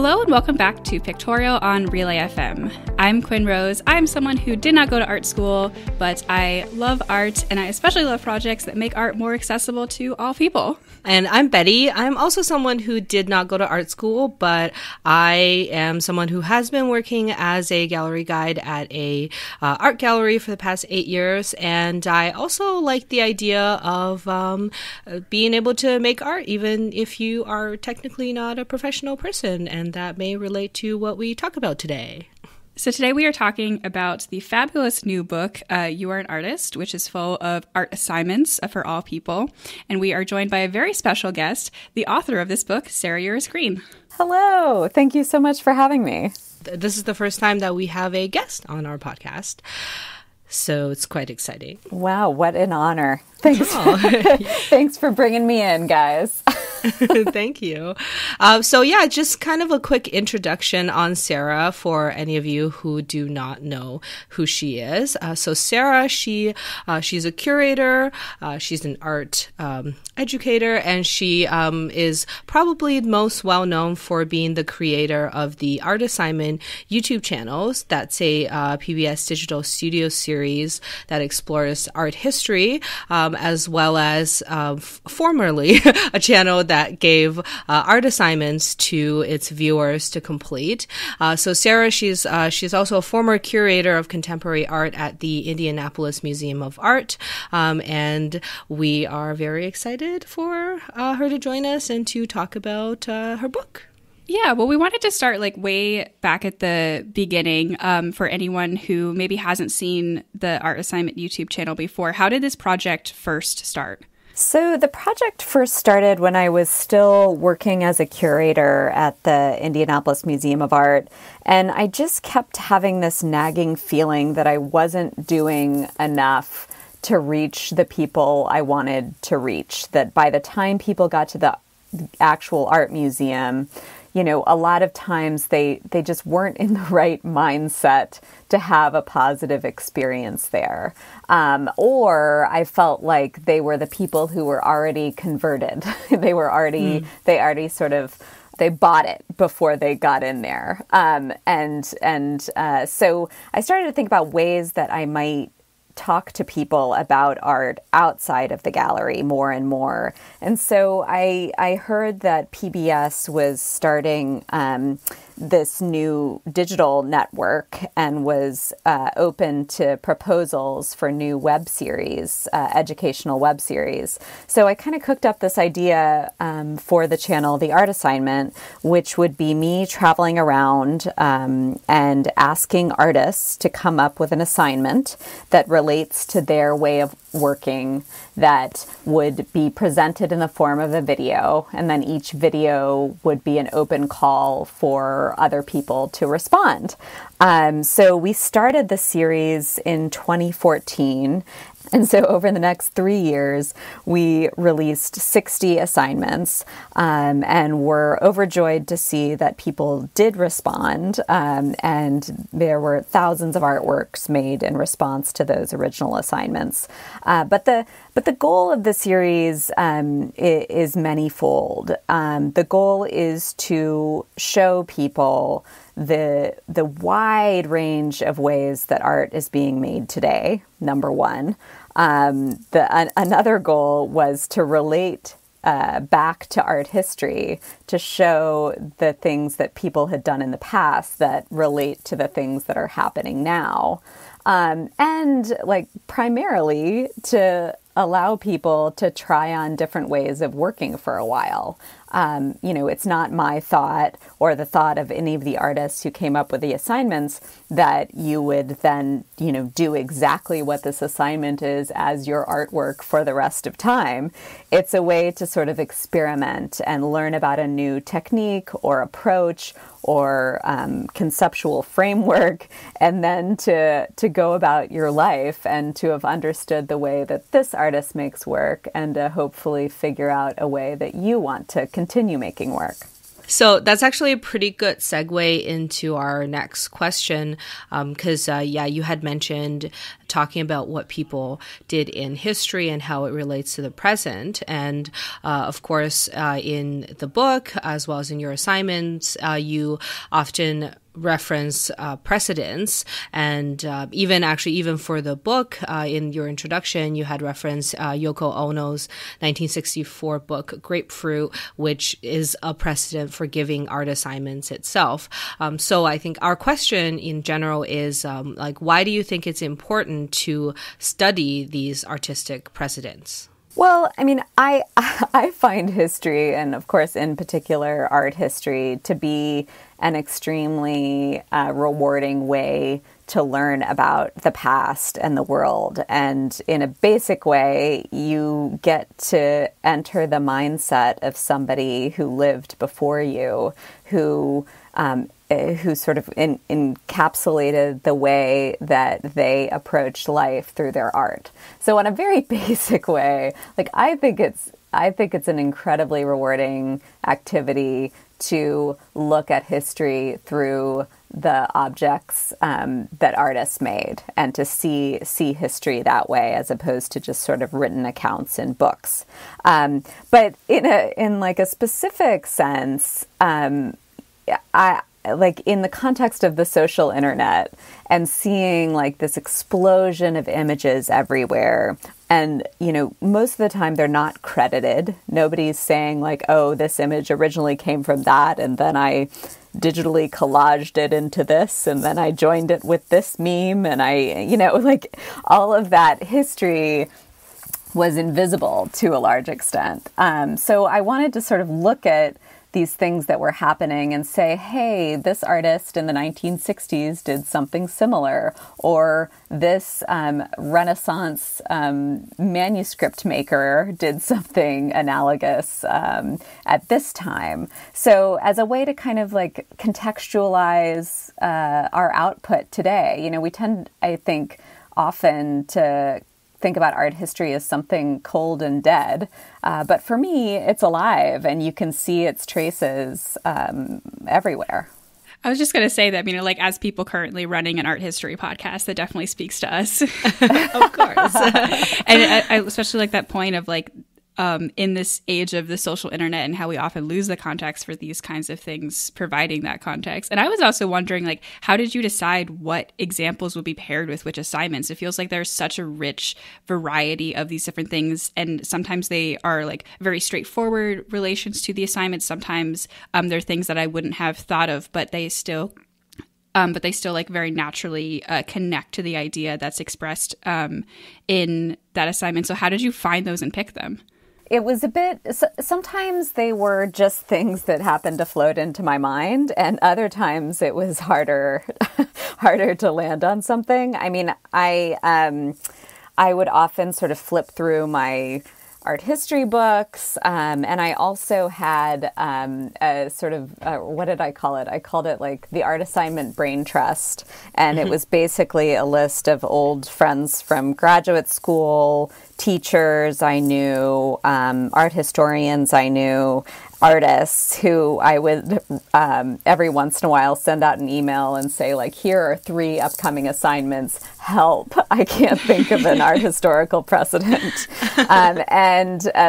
Hello and welcome back to Pictorial on Relay FM. I'm Quinn Rose. I'm someone who did not go to art school, but I love art, and I especially love projects that make art more accessible to all people. And I'm Betty. I'm also someone who did not go to art school, but I am someone who has been working as a gallery guide at a art gallery for the past 8 years. And I also like the idea of being able to make art, even if you are technically not a professional person. And that may relate to what we talk about today. So today we are talking about the fabulous new book, You Are an Artist, which is full of art assignments for all people. And we are joined by a very special guest, the author of this book, Sarah Uris Green. Hello. Thank you so much for having me. This is the first time that we have a guest on our podcast. So it's quite exciting. Wow, what an honor. Thanks. Thanks for bringing me in, guys. Thank you. Just kind of a quick introduction on Sarah for any of you who do not know who she is. So Sarah, she's a curator, she's an art educator, and she is probably most well known for being the creator of the Art Assignment YouTube channels. That's a PBS digital studio series that explores art history, as well as formerly a channel that gave art assignments to its viewers to complete. So Sarah, she's also a former curator of contemporary art at the Indianapolis Museum of Art, and we are very excited for her to join us and to talk about her book. Yeah, well, we wanted to start way back at the beginning for anyone who maybe hasn't seen the Art Assignment YouTube channel before. How did this project first start? So the project first started when I was still working as a curator at the Indianapolis Museum of Art, and I just kept having this nagging feeling that I wasn't doing enough to reach the people I wanted to reach, that by the time people got to the actual art museum, a lot of times they just weren't in the right mindset to have a positive experience there. Or I felt like they were the people who were already converted. They bought it before they got in there. So I started to think about ways that I might talk to people about art outside of the gallery more and more. And so I heard that PBS was starting this new digital network and was open to proposals for new web series, educational web series. So I kind of cooked up this idea for the channel, The Art Assignment, which would be me traveling around and asking artists to come up with an assignment that relates to their way of working that would be presented in the form of a video, and then each video would be an open call for other people to respond. So we started the series in 2014. And so over the next 3 years, we released 60 assignments, and we're overjoyed to see that people did respond. And there were thousands of artworks made in response to those original assignments. But the goal of the series is manyfold. The goal is to show people the wide range of ways that art is being made today, number one. Another goal was to relate back to art history, to show the things that people had done in the past that relate to the things that are happening now. And primarily to allow people to try on different ways of working for a while. It's not my thought or the thought of any of the artists who came up with the assignments that you would then, do exactly what this assignment is as your artwork for the rest of time. It's a way to sort of experiment and learn about a new technique or approach or conceptual framework, and then to go about your life and to have understood the way that this artist makes work and to hopefully figure out a way that you want to continue making work. So that's actually a pretty good segue into our next question, because, you had mentioned talking about what people did in history and how it relates to the present. And of course, in the book, as well as in your assignments, you often reference precedents, and even for the book, in your introduction, you had referenced Yoko Ono's 1964 book Grapefruit, which is a precedent for giving art assignments itself. So I think our question in general is why do you think it's important to study these artistic precedents? Well, I mean, I find history, and of course, in particular, art history, to be an extremely rewarding way to learn about the past and the world. And in a basic way, you get to enter the mindset of somebody who lived before you, who sort of encapsulated the way that they approached life through their art. So in a very basic way, I think it's an incredibly rewarding activity to look at history through the objects that artists made, and to see history that way, as opposed to just sort of written accounts in books. But in a specific sense, in the context of the social internet and seeing this explosion of images everywhere. And, most of the time they're not credited. Nobody's saying oh, this image originally came from that, and then I digitally collaged it into this, and then I joined it with this meme, and all of that history was invisible to a large extent. So I wanted to sort of look at these things that were happening and say, hey, this artist in the 1960s did something similar, or this Renaissance manuscript maker did something analogous at this time. So as a way to kind of contextualize our output today, we tend, I think, often to think about art history as something cold and dead. But for me, it's alive, and you can see its traces everywhere. I was just going to say that, as people currently running an art history podcast, that definitely speaks to us. Of course. And I especially that point of in this age of the social internet and how we often lose the context for these kinds of things, providing that context. And I was also wondering, how did you decide what examples would be paired with which assignments? It feels like there's such a rich variety of these different things, and sometimes they are very straightforward relations to the assignments. Sometimes they're things that I wouldn't have thought of, but they still very naturally connect to the idea that's expressed in that assignment. So how did you find those and pick them? It was a bit, sometimes they were just things that happened to float into my mind, and other times it was harder to land on something. I mean, I would often sort of flip through my art history books, and I also had a sort of, what did I call it? I called it the Art Assignment Brain Trust, and it was basically a list of old friends from graduate school, teachers I knew, art historians I knew, artists who I would every once in a while send out an email and say, here are 3 upcoming assignments. Help. I can't think of an art historical precedent.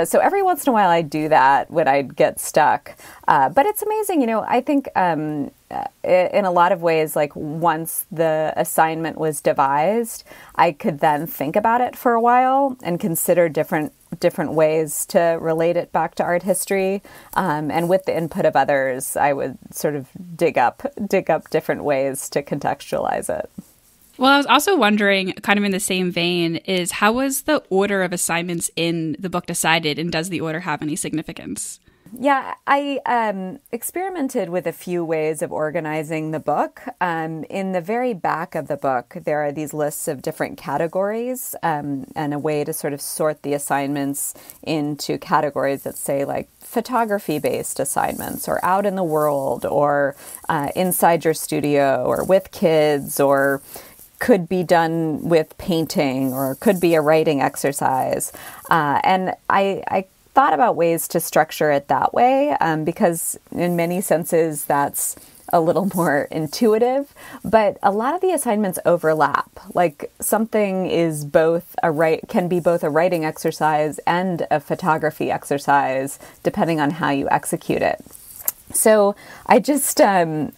So every once in a while I do that when I get stuck. But it's amazing. I think in a lot of ways, once the assignment was devised, I could then think about it for a while and consider different ways to relate it back to art history. And with the input of others, I would sort of dig up different ways to contextualize it. Well, I was also wondering, kind of in the same vein, is how was the order of assignments in the book decided, and does the order have any significance? Yeah, I experimented with a few ways of organizing the book. In the very back of the book, there are these lists of different categories, and a way to sort of sort the assignments into categories that say photography-based assignments, or out in the world, or inside your studio, or with kids, or could be done with painting, or could be a writing exercise. And I thought about ways to structure it that way, because in many senses that's a little more intuitive, but a lot of the assignments overlap. Like something is can be both a writing exercise and a photography exercise, depending on how you execute it. So I just, I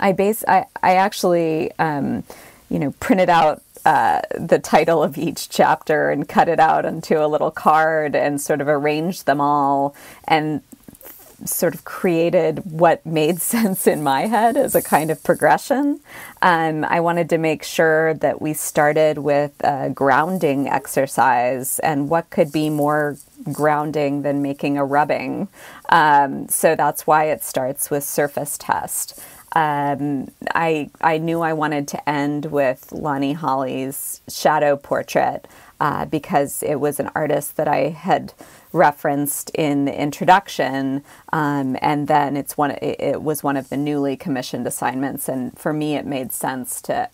actually, printed out the title of each chapter and cut it out onto a little card and sort of arranged them all and sort of created what made sense in my head as a kind of progression. I wanted to make sure that we started with a grounding exercise, and what could be more grounding than making a rubbing. So that's why it starts with surface test. I knew I wanted to end with Lonnie Holly's shadow portrait because it was an artist that I had referenced in the introduction, and then it was one of the newly commissioned assignments, and for me it made sense to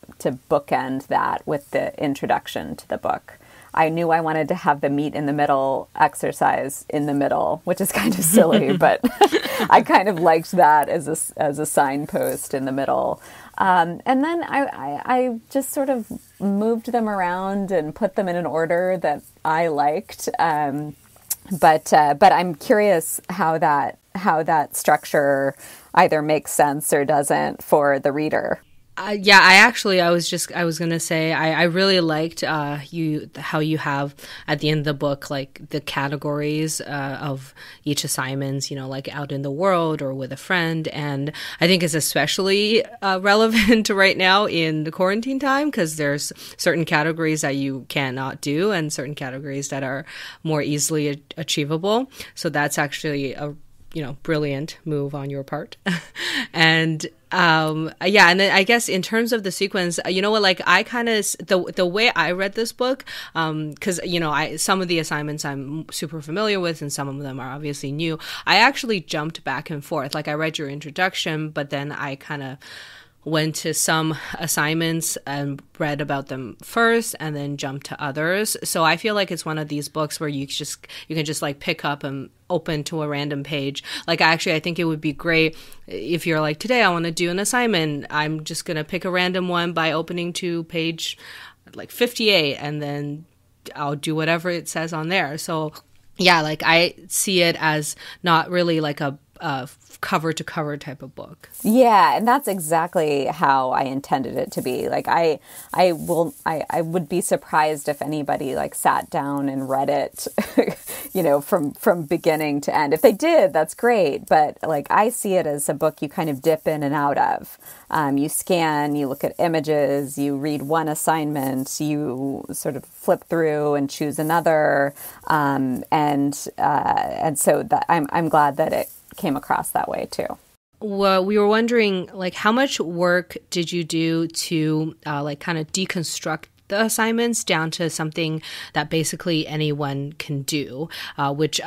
bookend that with the introduction to the book. I knew I wanted to have the meet in the middle exercise in the middle, which is kind of silly, but I kind of liked that as a signpost in the middle. And then I just sort of moved them around and put them in an order that I liked. But I'm curious how that structure either makes sense or doesn't for the reader. I was going to say, I really liked how you have at the end of the book, like the categories of each assignments, like out in the world or with a friend. And I think it's especially relevant right now in the quarantine time, because there's certain categories that you cannot do and certain categories that are more easily achievable. So that's actually a brilliant move on your part. And and then I guess in terms of the sequence, I kind of, the way I read this book, because some of the assignments I'm super familiar with and some of them are obviously new. I actually jumped back and forth. Like I read your introduction, but then I kind of went to some assignments and read about them first and then jumped to others. So I feel like it's one of these books where you can just like pick up and open to a random page. Like I think it would be great if you're like, today I want to do an assignment. I'm just going to pick a random one by opening to page like 58 and then I'll do whatever it says on there. So yeah, like I see it as not really like a cover to cover type of book. Yeah, and that's exactly how I intended it to be. Like I would be surprised if anybody like sat down and read it, from beginning to end. If they did, that's great. But like I see it as a book you kind of dip in and out of. You scan, you look at images, you read one assignment, you sort of flip through and choose another, and so that I'm glad that it came across that way too. Well, we were wondering, like, how much work did you do to kind of deconstruct the assignments down to something that basically anyone can do, which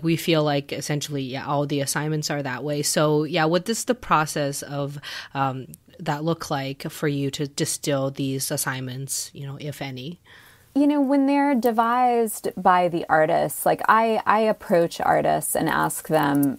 we feel like essentially, all the assignments are that way. So what does the process of that look like for you to distill these assignments, if any? When they're devised by the artists, like I approach artists and ask them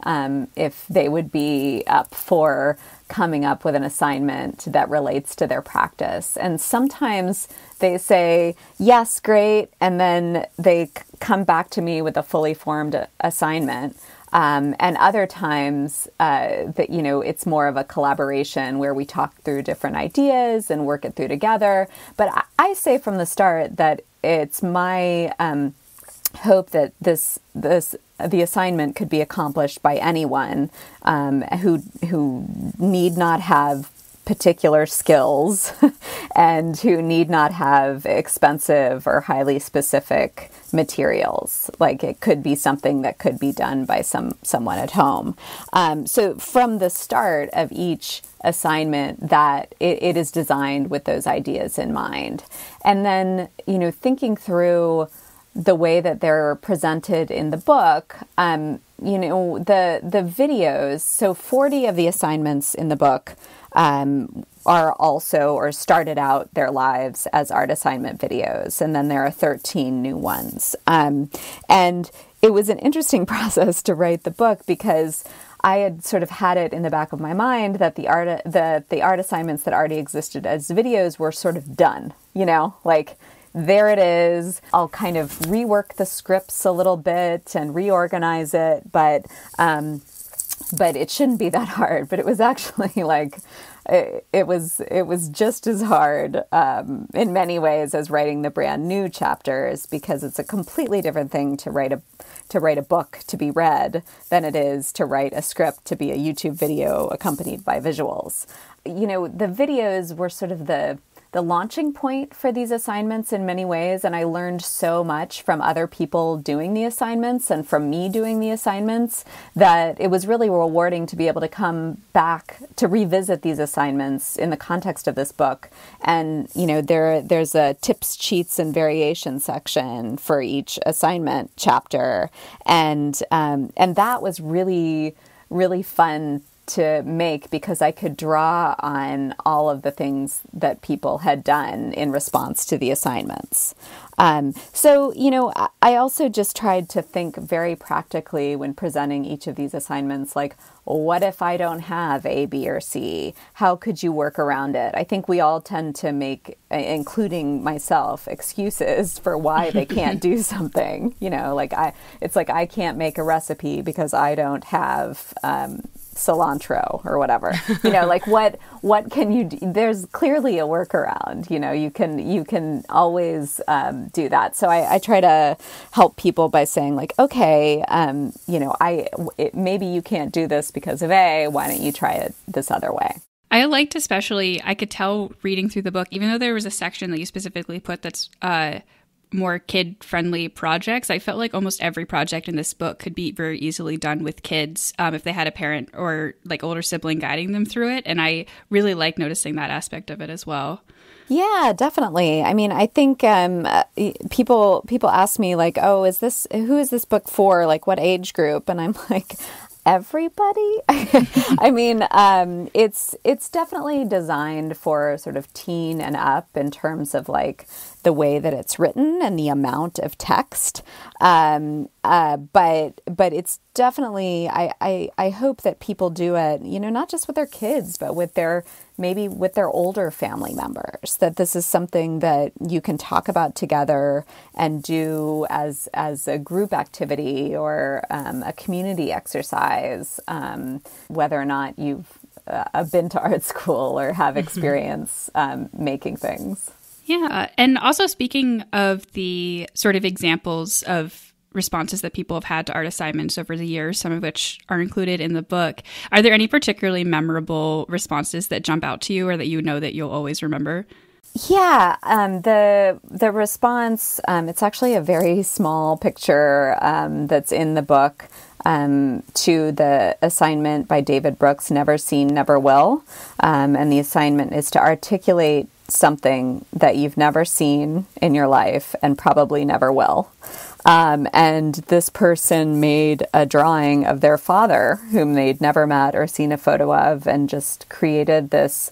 if they would be up for coming up with an assignment that relates to their practice. And sometimes they say, yes, great. And then they come back to me with a fully formed assignment. And other times that, it's more of a collaboration where we talk through different ideas and work it through together. But I say from the start that it's my hope that the assignment could be accomplished by anyone who need not have particular skills and who need not have expensive or highly specific materials. Like it could be something that could be done by someone at home. So from the start of each assignment, that it is designed with those ideas in mind. And then, thinking through the way that they're presented in the book, the videos, so 40 of the assignments in the book are also or started out their lives as art assignment videos. And then there are 13 new ones. And it was an interesting process to write the book because I had sort of had it in the back of my mind that the art assignments that already existed as videos were sort of done, like there it is. I'll kind of rework the scripts a little bit and reorganize it, but it shouldn't be that hard. But it was actually like it was just as hard in many ways as writing the brand new chapters, because it's a completely different thing to write a book to be read than it is to write a script to be a YouTube video accompanied by visuals. The videos were sort of the launching point for these assignments in many ways. And I learned so much from other people doing the assignments and from me doing the assignments that it was really rewarding to be able to come back to revisit these assignments in the context of this book. And, there's a tips, cheats, and variation section for each assignment chapter. And that was really, really fun to make because I could draw on all of the things that people had done in response to the assignments. I also just tried to think very practically when presenting each of these assignments, like, what if I don't have A, B, or C? How could you work around it? I think we all tend to make, including myself, excuses for why they can't do something. It's like I can't make a recipe because I don't have cilantro or whatever. Like what can you do? There's clearly a workaround. You can always do that. So I try to help people by saying like, okay, maybe you can't do this because of A. Why don't you try it this other way? I liked especially, I could tell reading through the book, even though there was a section that you specifically put that's more kid-friendly projects, I felt like almost every project in this book could be very easily done with kids if they had a parent or like older sibling guiding them through it. And I really like noticing that aspect of it as well. Yeah, definitely. I mean, I think people ask me like, oh, who is this book for? Like, what age group? And I'm like, everybody. I mean, it's definitely designed for sort of teen and up in terms of like the way that it's written and the amount of text. But it's definitely, I hope that people do it, not just with their kids, but maybe with their older family members, that this is something that you can talk about together and do as a group activity or a community exercise, whether or not you've been to art school or have experience making things. Yeah. And also speaking of the sort of examples of responses that people have had to art assignments over the years, some of which are included in the book, are there any particularly memorable responses that jump out to you or that that you'll always remember? Yeah, the response, it's actually a very small picture that's in the book to the assignment by David Brooks, Never Seen, Never Will. And the assignment is to articulate something that you've never seen in your life and probably never will. And this person made a drawing of their father, whom they'd never met or seen a photo of, and just created this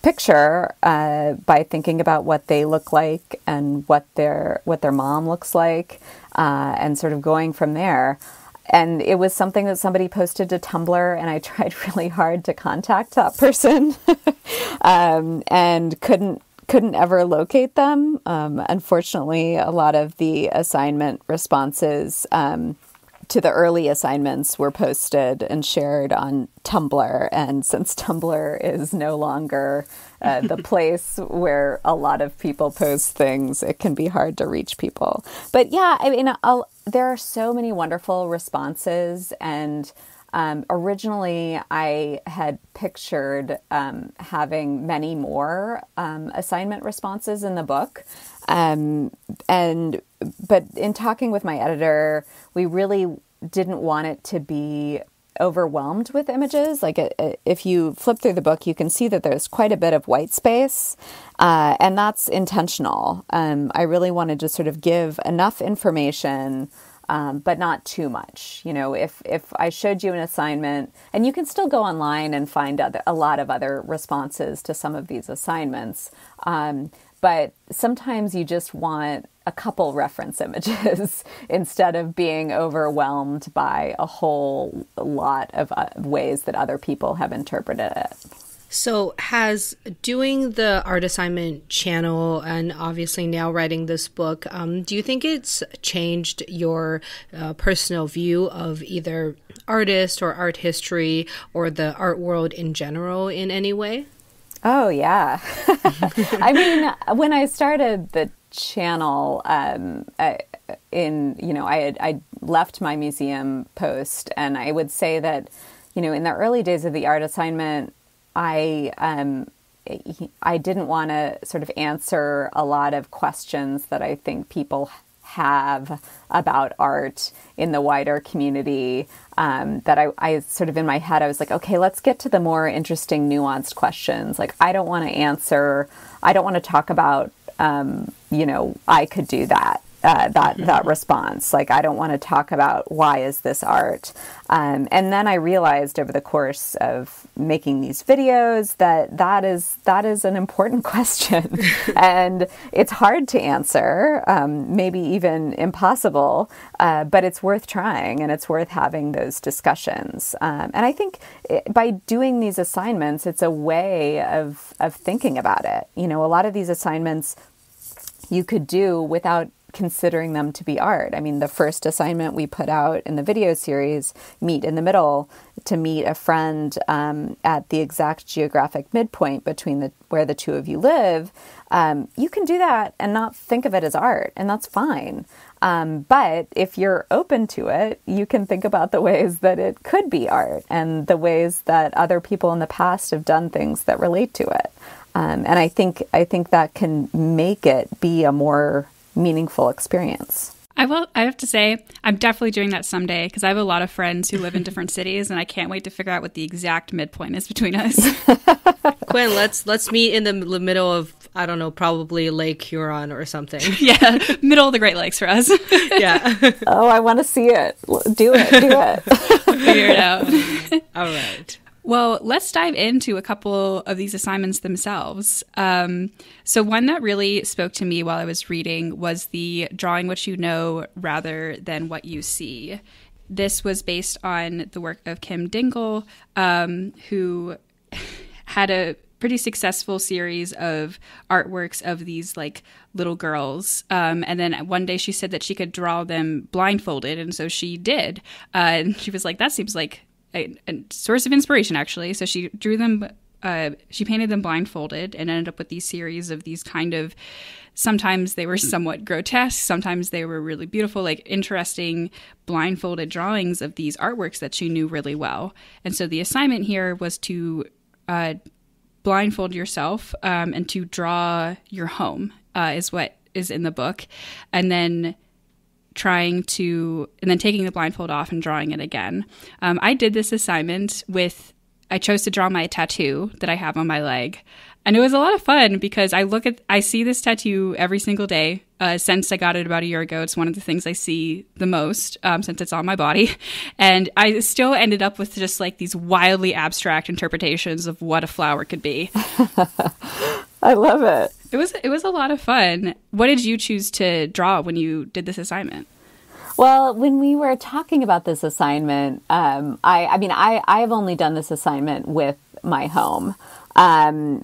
picture by thinking about what they look like and what their mom looks like, and sort of going from there. And it was something that somebody posted to Tumblr, and I tried really hard to contact that person and couldn't ever locate them. Unfortunately, a lot of the assignment responses to the early assignments were posted and shared on Tumblr. And since Tumblr is no longer the place where a lot of people post things, it can be hard to reach people. But yeah, I mean, there are so many wonderful responses. And originally I had pictured having many more assignment responses in the book. But in talking with my editor, we really didn't want it to be overwhelmed with images. Like if you flip through the book, you can see that there's quite a bit of white space, and that's intentional. I really wanted to sort of give enough information but not too much. You know, if I showed you an assignment, and you can still go online and find a lot of other responses to some of these assignments, but sometimes you just want a couple reference images instead of being overwhelmed by a whole lot of ways that other people have interpreted it. So has doing the art assignment channel and obviously now writing this book, do you think it's changed your personal view of either artist or art history or the art world in general in any way? Oh, yeah. I mean, when I started the channel, I left my museum post, and I would say that, you know, in the early days of the art assignment, I didn't want to sort of answer a lot of questions that I think people have about art in the wider community, that I sort of in my head, I was like, okay, let's get to the more interesting, nuanced questions. Like, I don't want to talk about, I could do that. That response. Like, I don't want to talk about why is this art. And then I realized over the course of making these videos that is an important question, and it's hard to answer, maybe even impossible, but it's worth trying, and it's worth having those discussions. And I think by doing these assignments, it's a way of thinking about it. You know, a lot of these assignments you could do without considering them to be art. I mean, the first assignment we put out in the video series, Meet in the Middle, to meet a friend at the exact geographic midpoint between where the two of you live, you can do that and not think of it as art, and that's fine. But if you're open to it, you can think about the ways that it could be art and the ways that other people in the past have done things that relate to it. And I think that can make it be a more meaningful experience. I have to say, I'm definitely doing that someday, because I have a lot of friends who live in different cities, and I can't wait to figure out what the exact midpoint is between us. Quinn, let's meet in the middle of, I don't know, probably Lake Huron or something. Yeah, middle of the Great Lakes for us. Yeah. Oh, I want to see it. Do it. Figure it out. All right. Well, let's dive into a couple of these assignments themselves. So one that really spoke to me while I was reading was the drawing what you know rather than what you see. This was based on the work of Kim Dingle, who had a pretty successful series of artworks of these like little girls. And then one day she said that she could draw them blindfolded. And so she did. And she was like, that seems like a source of inspiration, actually. So she drew them, she painted them blindfolded and ended up with these series of these kind of, sometimes they were somewhat grotesque, sometimes they were really beautiful, like interesting blindfolded drawings of these artworks that she knew really well. And so the assignment here was to blindfold yourself and to draw your home, is what is in the book. And then taking the blindfold off and drawing it again. I did this assignment I chose to draw my tattoo that I have on my leg. And it was a lot of fun because I see this tattoo every single day. Since I got it about a year ago, it's one of the things I see the most, since it's on my body. And I still ended up with just like these wildly abstract interpretations of what a flower could be. I love it. It was a lot of fun. What did you choose to draw when you did this assignment? Well, when we were talking about this assignment, I've only done this assignment with my home,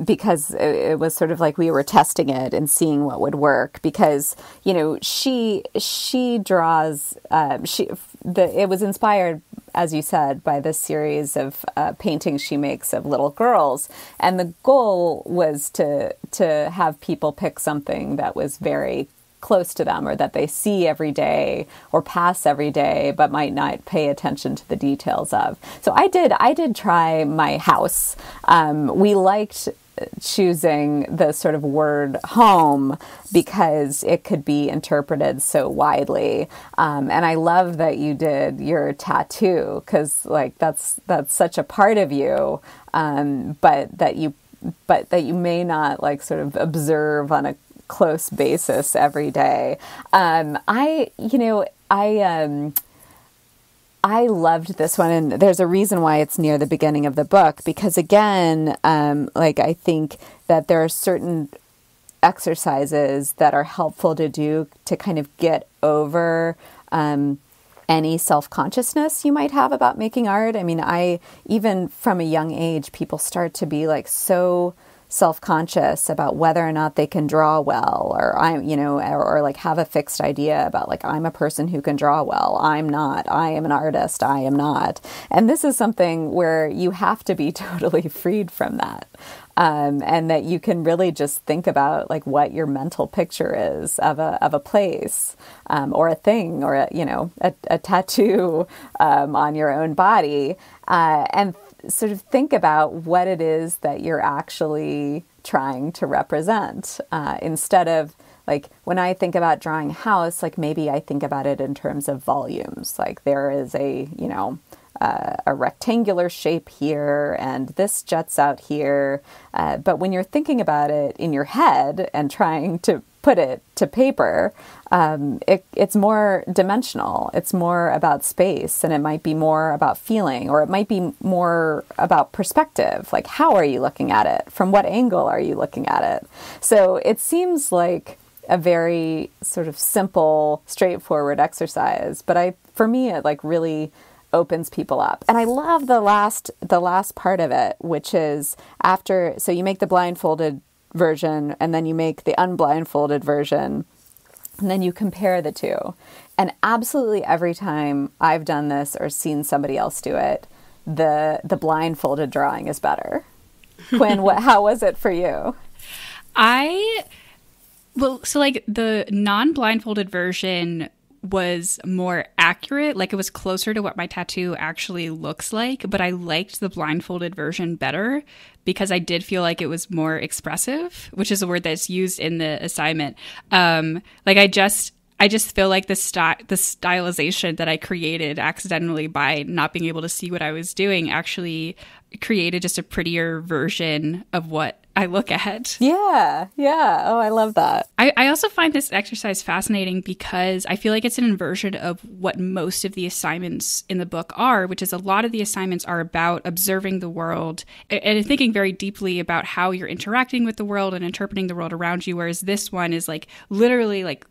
because it was sort of like we were testing it and seeing what would work. Because, you know, she draws. It was inspired, as you said, by this series of paintings she makes of little girls, and the goal was to have people pick something that was very close to them or that they see every day or pass every day but might not pay attention to the details of. So I did try my house. We liked choosing the sort of word home because it could be interpreted so widely. And I love that you did your tattoo because like that's such a part of you, but that you may not like sort of observe on a close basis every day. I loved this one, and there's a reason why it's near the beginning of the book, because again, I think that there are certain exercises that are helpful to do to kind of get over any self-consciousness you might have about making art. I mean, even from a young age, people start to be like so self-conscious about whether or not they can draw well, or or like have a fixed idea about like, I'm a person who can draw well. I'm not. I am an artist. I am not. And this is something where you have to be totally freed from that. And that you can really just think about like what your mental picture is of a place, or a thing, or a tattoo on your own body, and sort of think about what it is that you're actually trying to represent, instead of like when I think about drawing a house, like maybe I think about it in terms of volumes. Like there is a rectangular shape here, and this juts out here. But when you're thinking about it in your head and trying to put it to paper, it's more dimensional. It's more about space, and it might be more about feeling, or it might be more about perspective. Like, how are you looking at it? From what angle are you looking at it? So it seems like a very sort of simple, straightforward exercise, but for me, it like really opens people up. And I love the last part of it, which is so you make the blindfolded version, and then you make the unblindfolded version, and then you compare the two. And absolutely every time I've done this or seen somebody else do it, the blindfolded drawing is better. Quinn, how was it for you? So like the non-blindfolded version was more accurate. Like it was closer to what my tattoo actually looks like, but I liked the blindfolded version better because I did feel like it was more expressive, which is a word that's used in the assignment. I just feel like the stylization that I created accidentally by not being able to see what I was doing actually created just a prettier version of what I look at. Yeah. Oh, I love that. I also find this exercise fascinating because I feel like it's an inversion of what most of the assignments in the book are, which is a lot of the assignments are about observing the world and thinking very deeply about how you're interacting with the world and interpreting the world around you, whereas this one is like literally like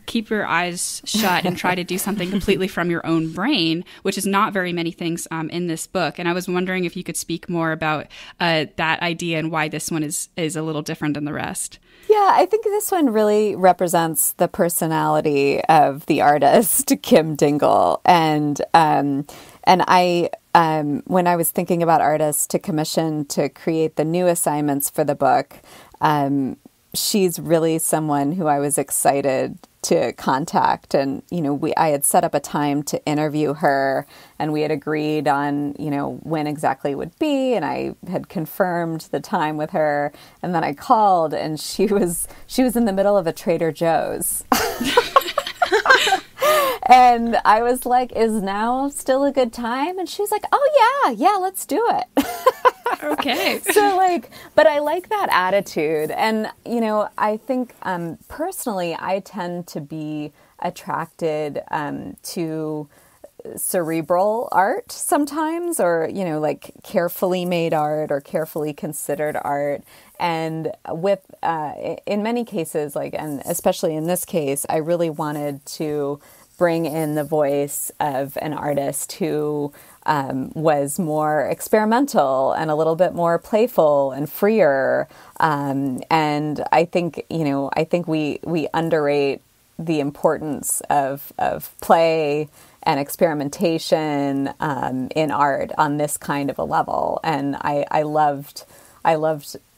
keep your eyes shut and try to do something completely from your own brain, which is not very many things in this book. And I was wondering if you could speak more about that idea and why this one is a little different than the rest. Yeah, I think this one really represents the personality of the artist, Kim Dingle. And I, when I was thinking about artists to commission to create the new assignments for the book, she's really someone who I was excited to contact. And, I had set up a time to interview her, and we had agreed on, when exactly it would be. And I had confirmed the time with her. And then I called, and she was in the middle of a Trader Joe's. And I was like, is now still a good time? And she was like, oh yeah, let's do it. Okay. So but I like that attitude. And, I think personally, I tend to be attracted to cerebral art sometimes, or, carefully made art or carefully considered art. And with, in many cases, and especially in this case, I really wanted to bring in the voice of an artist who was more experimental and a little bit more playful and freer. And I think, we underrate the importance of play and experimentation in art on this kind of a level. And I loved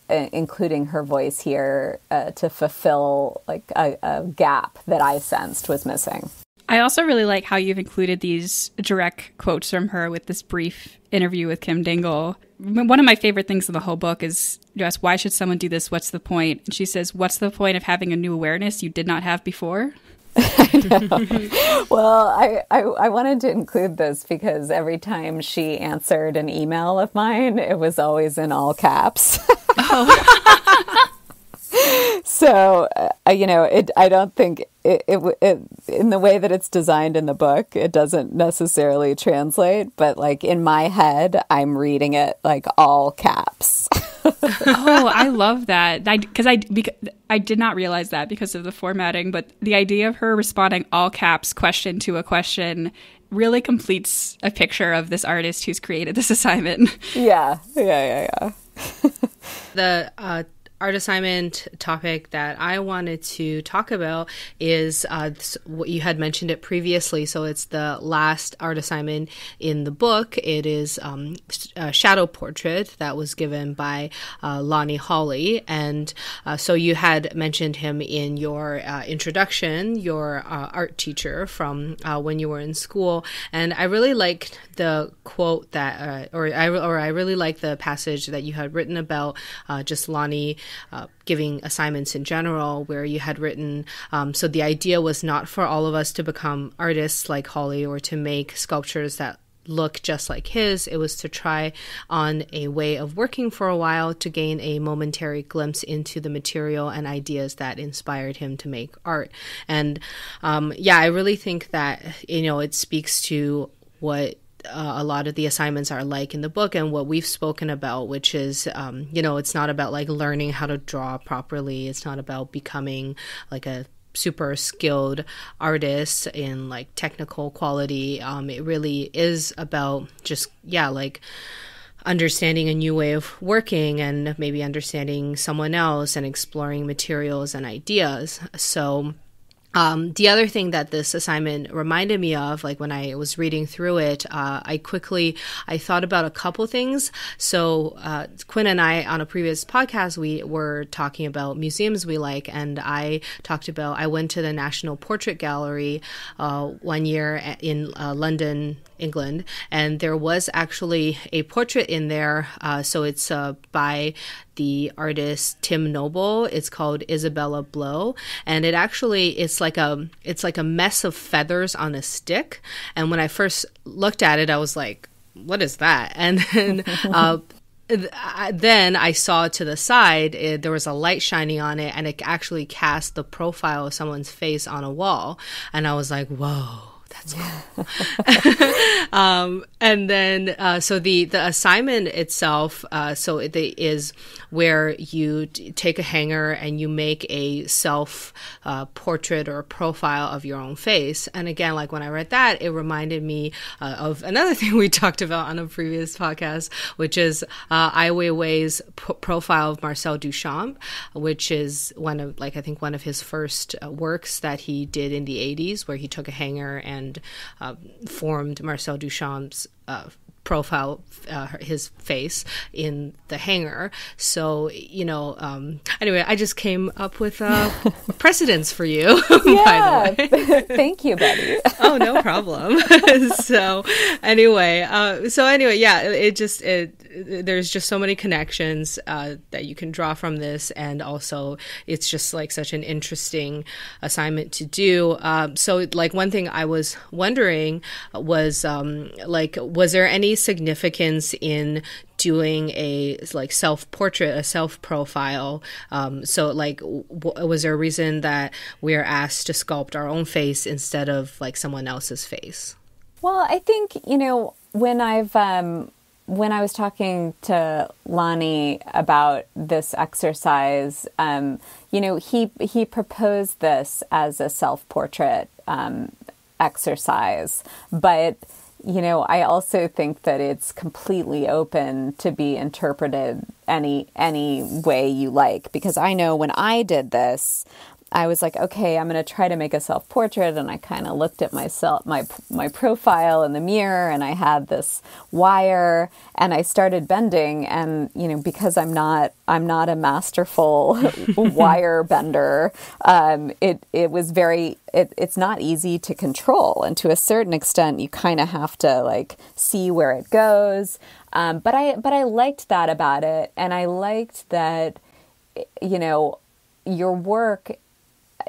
including her voice here to fulfill a gap that I sensed was missing. I also really like how you've included these direct quotes from her with this brief interview with Kim Dingle. One of my favorite things in the whole book is you ask, why should someone do this? What's the point? And she says, what's the point of having a new awareness you did not have before? Well, I wanted to include this because every time she answered an email of mine, it was always in all caps. Oh. So, I don't think it in the way that it's designed in the book, it doesn't necessarily translate. But like in my head, I'm reading it like all caps. Oh, I love that. Because I did not realize that because of the formatting. But the idea of her responding all caps, question to a question, really completes a picture of this artist who's created this assignment. Yeah. The art assignment topic that I wanted to talk about is what you had mentioned it previously. So it's the last art assignment in the book. It is a shadow portrait that was given by Lonnie Hawley. And so you had mentioned him in your introduction, your art teacher from when you were in school. And I really liked the quote that, I really liked the passage that you had written about just Lonnie giving assignments in general, where you had written, so the idea was not for all of us to become artists like Holly or to make sculptures that look just like his. It was to try on a way of working for a while to gain a momentary glimpse into the material and ideas that inspired him to make art. And I really think that, it speaks to what a lot of the assignments are like in the book and what we've spoken about, which is, it's not about like learning how to draw properly. It's not about becoming like a super skilled artist in like technical quality. It really is about just, like understanding a new way of working and maybe understanding someone else and exploring materials and ideas. So the other thing that this assignment reminded me of, like when I was reading through it, I thought about a couple things. So Quinn and I, on a previous podcast, we were talking about museums we like, and I went to the National Portrait Gallery 1 year in London, England, and there was actually a portrait in there. So it's by the artist Tim Noble. It's called Isabella Blow, and it's like a mess of feathers on a stick. And when I first looked at it, I was like, "What is that?" And then then I saw to the side, there was a light shining on it, and it actually cast the profile of someone's face on a wall. And I was like, "Whoa. That's cool." And then, so the assignment itself, so it is where you take a hanger and you make a self portrait or a profile of your own face. And again, like when I read that, it reminded me of another thing we talked about on a previous podcast, which is Ai Weiwei's profile of Marcel Duchamp, which is one of his first works that he did in the 80s, where he took a hanger and formed Marcel Duchamp's profile, his face in the hanger. So, anyway, I just came up with precedents for you, by the way. Thank you, Betty. Oh, no problem. So anyway, there's just so many connections that you can draw from this. And also it's just like such an interesting assignment to do. So like one thing I was wondering was was there any significance in doing a like self-portrait, a self-profile? So like, was there a reason that we're asked to sculpt our own face instead of like someone else's face? Well, I think, when I was talking to Lonnie about this exercise, he proposed this as a self-portrait exercise, but I also think that it's completely open to be interpreted any way you like, because I know when I did this, I was like, okay, I'm going to try to make a self-portrait. And I kind of looked at myself, my profile in the mirror, and I had this wire, and I started bending. And, because I'm not a masterful wire bender, it was it's not easy to control. And to a certain extent, you kind of have to like see where it goes. But I liked that about it. And I liked that, your work,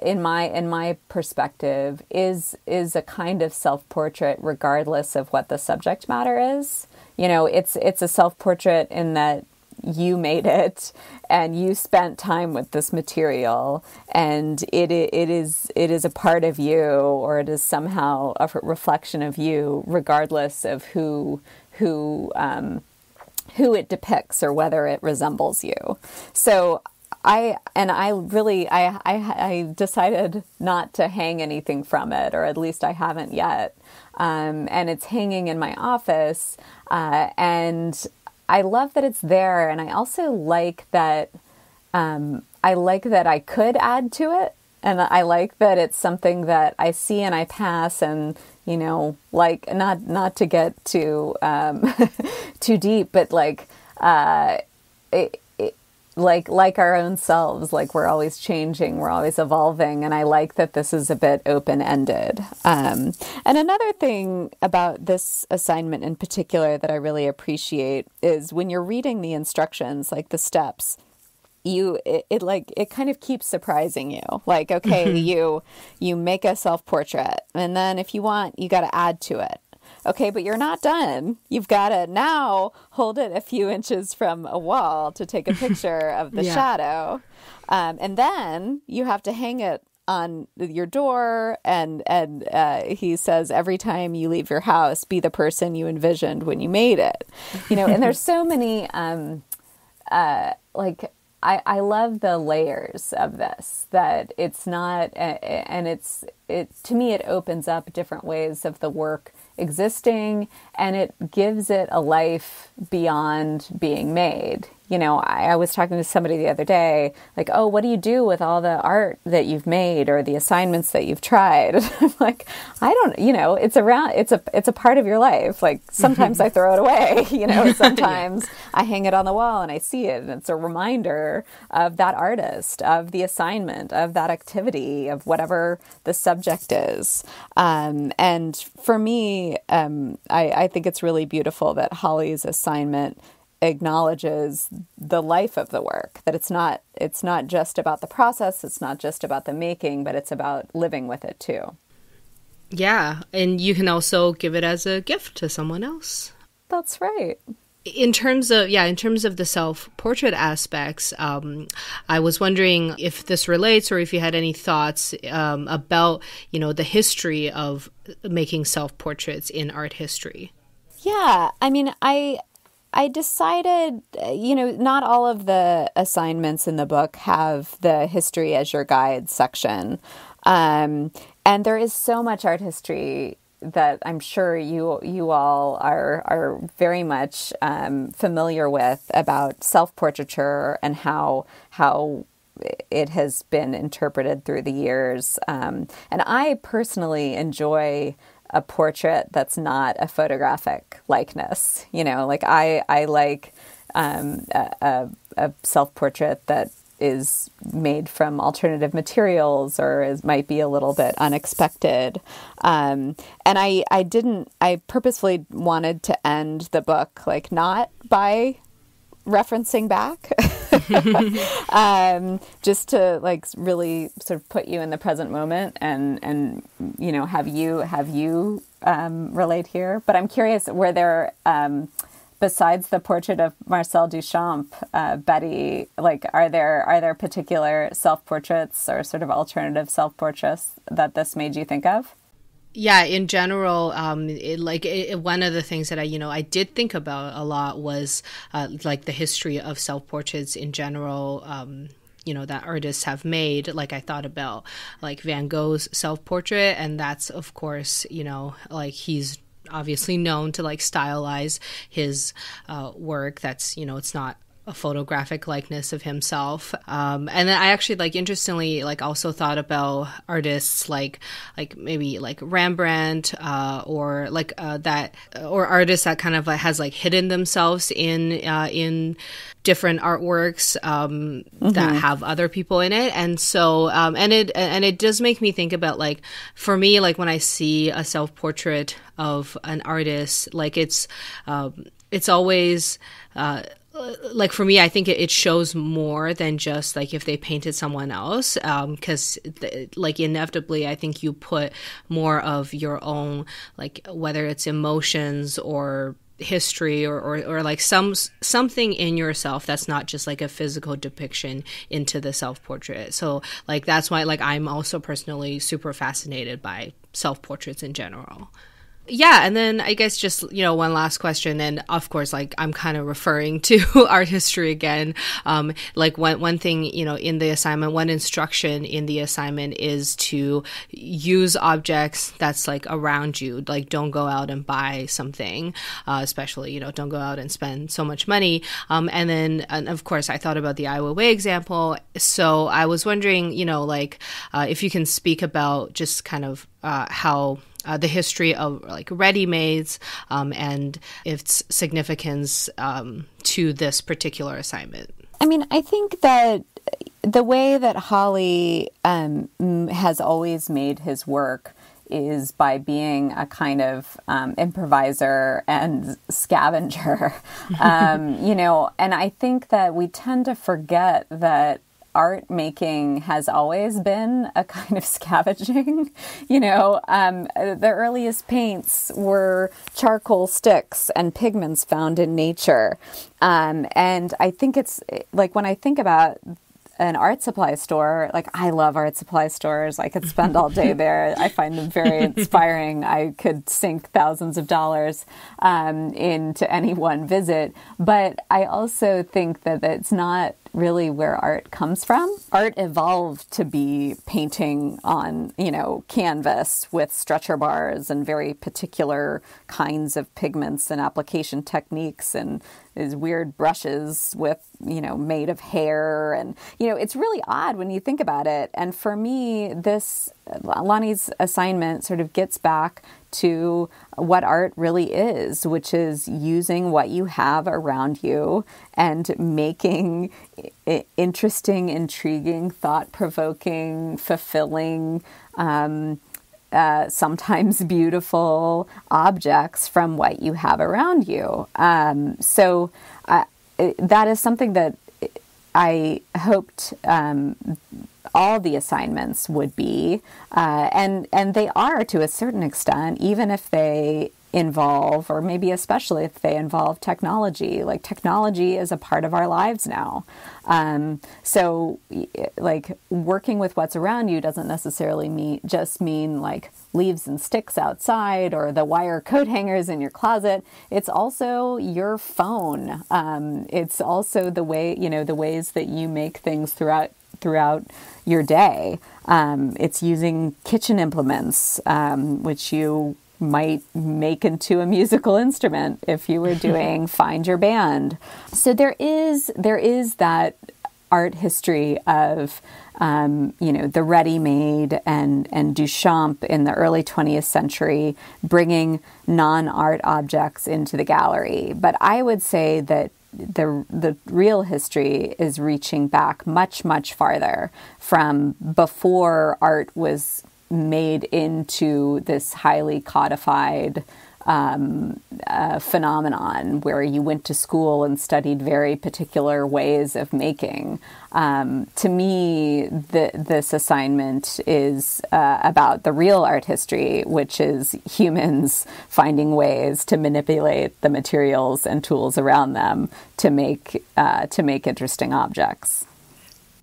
in my perspective, is a kind of self-portrait regardless of what the subject matter is. It's a self-portrait in that, you made it and you spent time with this material, and it is a part of you, or it is somehow a reflection of you, regardless of who it depicts or whether it resembles you. So I decided not to hang anything from it, or at least I haven't yet. And it's hanging in my office, and I love that it's there. And I also like that I could add to it, and I like that it's something that I see and I pass, and like not to get too too deep, but like like our own selves, like we're always changing, we're always evolving. And I like that this is a bit open-ended. And another thing about this assignment in particular that I really appreciate is when you're reading the instructions, like the steps, it kind of keeps surprising you. Like, okay, you make a self-portrait, and then if you want, you got to add to it. Okay, but you're not done. You've got to now hold it a few inches from a wall to take a picture of the shadow. And then you have to hang it on your door. And he says, every time you leave your house, be the person you envisioned when you made it. And there's so many, I love the layers of this, that it's not, and to me, it opens up different ways of the work existing, and it gives it a life beyond being made. I was talking to somebody the other day, like, oh, what do you do with all the art that you've made or the assignments that you've tried? I'm like, I don't, it's around, it's a part of your life. Like, sometimes I throw it away, sometimes I hang it on the wall and I see it, and it's a reminder of that artist, of the assignment, of that activity, of whatever the subject is. And for me, I think it's really beautiful that Holly's assignment acknowledges the life of the work, that it's not just about the process, it's not just about the making, but it's about living with it too. Yeah, and you can also give it as a gift to someone else. That's right. In terms of the self-portrait aspects, I was wondering if this relates, or if you had any thoughts about, the history of making self-portraits in art history. Yeah, I mean, I decided, not all of the assignments in the book have the history as your guide section. And there is so much art history that I'm sure you all are very much familiar with, about self-portraiture and how it has been interpreted through the years. And I personally enjoy a portrait that's not a photographic likeness. Like I like a self-portrait that is made from alternative materials, might be a little bit unexpected. And I purposefully wanted to end the book, like, not by referencing back, just to like really sort of put you in the present moment and have you relate here. But I'm curious, were there besides the portrait of Marcel Duchamp, Betty, like, are there particular self-portraits or sort of alternative self-portraits that this made you think of? Yeah, in general, one of the things that I did think about a lot was like the history of self-portraits in general, that artists have made. Like, I thought about like Van Gogh's self-portrait, and that's, of course, like, he's obviously known to like stylize his work. That's, it's not a photographic likeness of himself. And then I actually, like, interestingly, like, also thought about artists like maybe like Rembrandt, or like or artists that kind of has like hidden themselves in different artworks that have other people in it. And so and it does make me think about, like, for me, like, when I see a self-portrait of an artist, like, it's always like, for me, I think it shows more than just like if they painted someone else, because like, inevitably, I think you put more of your own, like, whether it's emotions or history or like something in yourself that's not just like a physical depiction into the self-portrait. So like that's why like I'm also personally super fascinated by self-portraits in general. Yeah, and then I guess just, one last question, and of course, like, I'm kind of referring to art history again. Like, one thing, in the assignment, one instruction in the assignment is to use objects that's, like, around you. Like, don't go out and buy something, especially, don't go out and spend so much money. And of course, I thought about the Ai Weiwei example. So I was wondering, if you can speak about just kind of how the history of like ready-mades and its significance to this particular assignment. I mean, I think that the way that Holly has always made his work is by being a kind of improviser and scavenger, and I think that we tend to forget that art making has always been a kind of scavenging. The earliest paints were charcoal sticks and pigments found in nature. And I think it's like when I think about an art supply store, like I love art supply stores. I could spend all day there. I find them very inspiring. I could sink thousands of dollars into any one visit. But I also think that it's not really where art comes from. Art evolved to be painting on, canvas with stretcher bars and very particular kinds of pigments and application techniques and these weird brushes with, made of hair. And, it's really odd when you think about it. And for me, Lonnie's assignment sort of gets back to what art really is, which is using what you have around you and making interesting, intriguing, thought-provoking, fulfilling, sometimes beautiful objects from what you have around you. So that is something that I hoped all the assignments would be, and they are to a certain extent, even if they involve, or maybe especially if they involve technology. Like technology is a part of our lives now. So like working with what's around you doesn't necessarily mean like leaves and sticks outside or the wire coat hangers in your closet. It's also your phone. It's also the ways that you make things throughout your day. It's using kitchen implements, which you might make into a musical instrument if you were doing Find Your Band. So there is that art history of the ready-made and Duchamp in the early 20th century bringing non-art objects into the gallery. But I would say that the real history is reaching back much, much farther from before art was made into this highly codified phenomenon where you went to school and studied very particular ways of making. To me, this assignment is about the real art history, which is humans finding ways to manipulate the materials and tools around them to make interesting objects.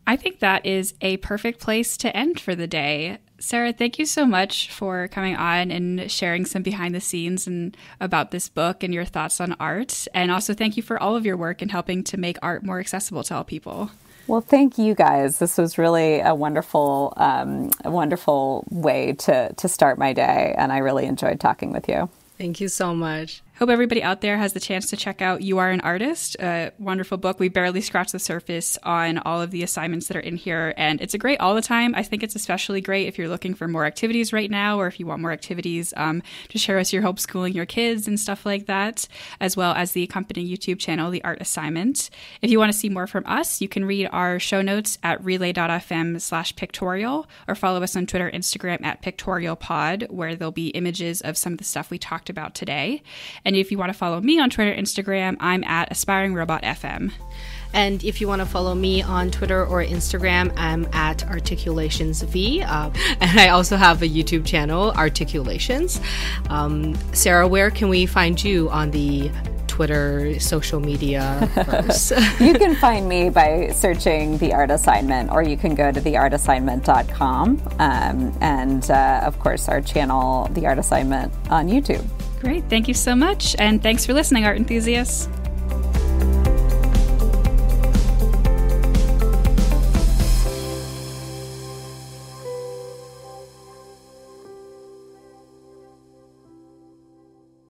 I think that is a perfect place to end for the day. Sarah, thank you so much for coming on and sharing some behind the scenes and about this book and your thoughts on art. And also thank you for all of your work in helping to make art more accessible to all people. Well, thank you guys. This was really a wonderful way to start my day. And I really enjoyed talking with you. Thank you so much. Hope everybody out there has the chance to check out You Are an Artist, a wonderful book. We barely scratched the surface on all of the assignments that are in here, and it's a great all the time. I think it's especially great if you're looking for more activities right now, or if you want more activities to share as you're homeschooling your kids and stuff like that, as well as the accompanying YouTube channel, The Art Assignment. If you want to see more from us, you can read our show notes at relay.fm/pictorial, or follow us on Twitter, Instagram at pictorialpod, where there'll be images of some of the stuff we talked about today. And if you want to follow me on Twitter, Instagram, I'm at AspiringRobotFM. And if you want to follow me on Twitter or Instagram, I'm at ArticulationsV. And I also have a YouTube channel, Articulations. Sarah, where can we find you on the Twitter, social media verse? You can find me by searching The Art Assignment, or you can go to theartassignment.com. And of course, our channel, The Art Assignment, on YouTube. Great. Thank you so much. And thanks for listening, art enthusiasts.